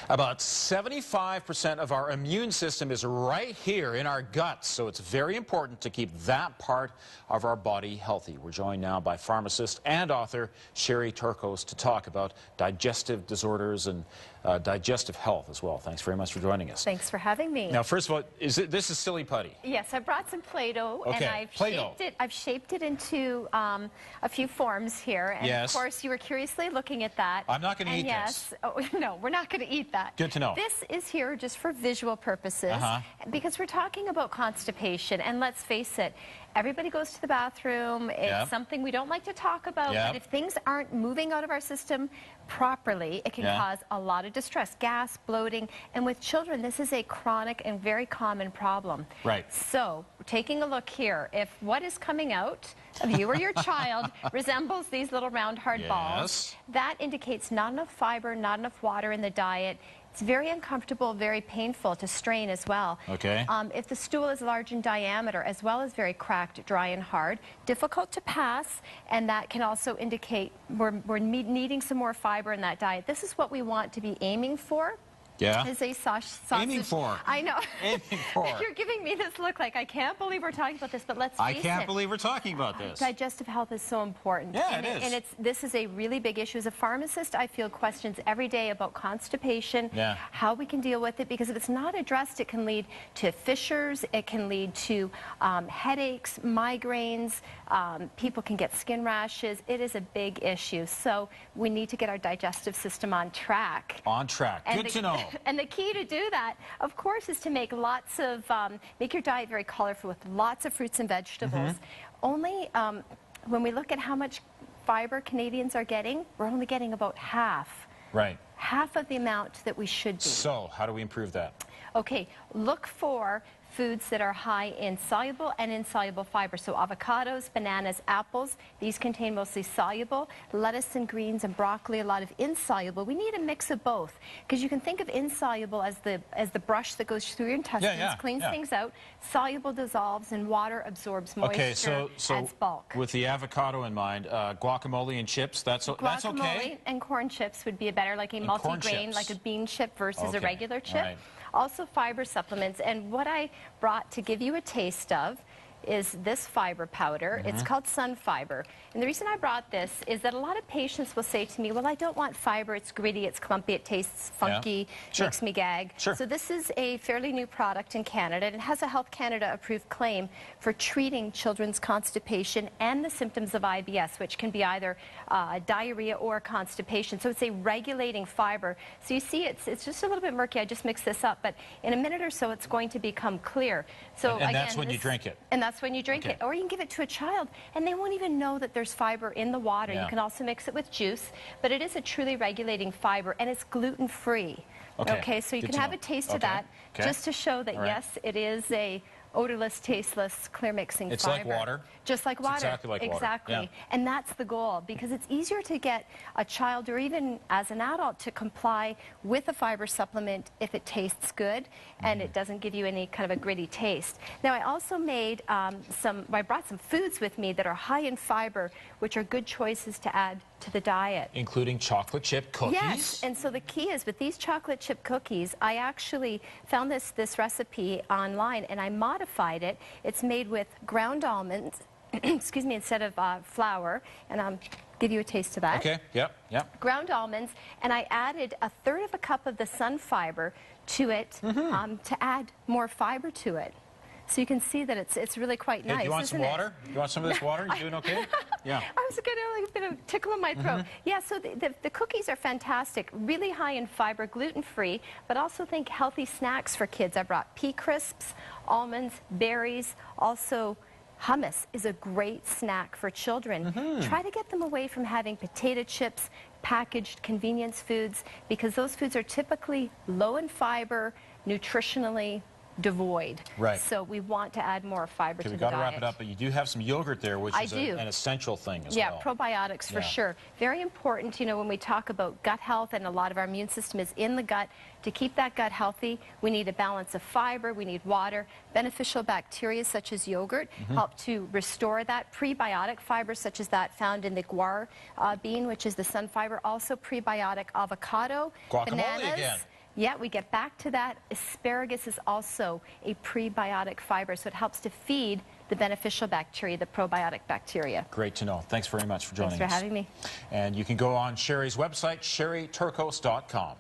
About 75% of our immune system is right here in our guts, so it's very important to keep that part of our body healthy. We're joined now by pharmacist and author Sherry Torkos to talk about digestive disorders and digestive health as well. Thanks very much for joining us. Thanks for having me. Now, first of all, this is silly putty? Yes, I brought some Play-Doh, okay. and I've shaped it into a few forms here. And yes. Of course, you were curiously looking at that. I'm not going to eat this. Oh, no, we're not going to eat that. Good to know. This is here just for visual purposes, because we're talking about constipation, and let's face it, everybody goes to the bathroom. It's something we don't like to talk about, but if things aren't moving out of our system properly, it can cause a lot of distress, gas, bloating, and with children, this is a chronic and very common problem. Right. So, taking a look here, if what is coming out of you or your child resembles these little round hard balls, that indicates not enough fiber, not enough water in the diet. It's very uncomfortable, very painful to strain as well. Okay. If the stool is large in diameter, as well as very cracked, dry, and hard, difficult to pass, and that can also indicate we're needing some more fiber in that diet. This is what we want to be aiming for. Yeah. Is a sausage. Aiming for. I know. Aiming for. You're giving me this look like I can't believe we're talking about this, but let's face it. I can't believe we're talking about this. Digestive health is so important. Yeah, it is. And this is a really big issue. As a pharmacist, I field questions every day about constipation, how we can deal with it, because if it's not addressed, it can lead to fissures, it can lead to headaches, migraines, people can get skin rashes. It is a big issue. So we need to get our digestive system on track. On track. Good to know. And the key to do that, of course, is to make lots of, make your diet very colorful with lots of fruits and vegetables. Only when we look at how much fiber Canadians are getting, we're only getting about half. Right. Half of the amount that we should be. So, how do we improve that? Okay, look for foods that are high in soluble and insoluble fiber. So avocados, bananas, apples, these contain mostly soluble. Lettuce and greens and broccoli, a lot of insoluble. We need a mix of both, because you can think of insoluble as the brush that goes through your intestines, cleans things out. Soluble dissolves and water absorbs moisture, adds bulk. With the avocado in mind, guacamole and chips, that's okay? Guacamole and corn chips would be better, like a multi-grain, like a bean chip versus a regular chip. Right. Also fiber supplements, and what I brought to give you a taste of is this fiber powder. It's called Sunfiber. And the reason I brought this is that a lot of patients will say to me, well, I don't want fiber, it's gritty, it's clumpy, it tastes funky, makes me gag. So this is a fairly new product in Canada. It has a Health Canada approved claim for treating children's constipation and the symptoms of IBS, which can be either diarrhea or constipation. So it's a regulating fiber. So you see, it's just a little bit murky. I just mixed this up, but in a minute or so, it's going to become clear. So and again, that's when you drink it. And that's when you drink it. Or you can give it to a child, and they won't even know that there's fiber in the water. You can also mix it with juice, but it is a truly regulating fiber, and it's gluten-free. Okay, so you can have a taste of that, just to show that, yes, it is a odorless, tasteless, clear mixing fiber. It's like water? Just like water. It's exactly like water. Exactly. And that's the goal, because it's easier to get a child or even as an adult to comply with a fiber supplement if it tastes good and it doesn't give you any kind of a gritty taste. Now, I also made I brought some foods with me that are high in fiber, which are good choices to add to the diet. Including chocolate chip cookies? Yes, and so the key is with these chocolate chip cookies, I actually found this recipe online and I modified it. It's made with ground almonds, excuse me, instead of flour, and I'll give you a taste of that. Okay, yep. Ground almonds, and I added 1/3 of a cup of the Sunfiber to it to add more fiber to it. So you can see that it's really quite nice. Do you want some water? You want some of this water? You doing okay? Yeah. I was getting like a bit of tickle in my throat. Yeah, so the cookies are fantastic, really high in fiber, gluten-free, but also think healthy snacks for kids. I brought pea crisps, almonds, berries, also hummus is a great snack for children. Try to get them away from having potato chips, packaged convenience foods, because those foods are typically low in fiber, nutritionally devoid. Right. So we want to add more fiber to the diet. We've got to wrap it up, but you do have some yogurt there, which is an essential thing as well. Yeah, probiotics for sure. Very important, you know, when we talk about gut health, and a lot of our immune system is in the gut. To keep that gut healthy, we need a balance of fiber, we need water, beneficial bacteria such as yogurt help to restore that, prebiotic fiber such as that found in the guar bean, which is the Sunfiber, also prebiotic avocado, guacamole bananas. Again. Yeah, we get back to that. Asparagus is also a prebiotic fiber, so it helps to feed the beneficial bacteria, the probiotic bacteria. Great to know. Thanks very much for joining us. Thanks for having me. And you can go on Sherry's website, sherrytorkos.com.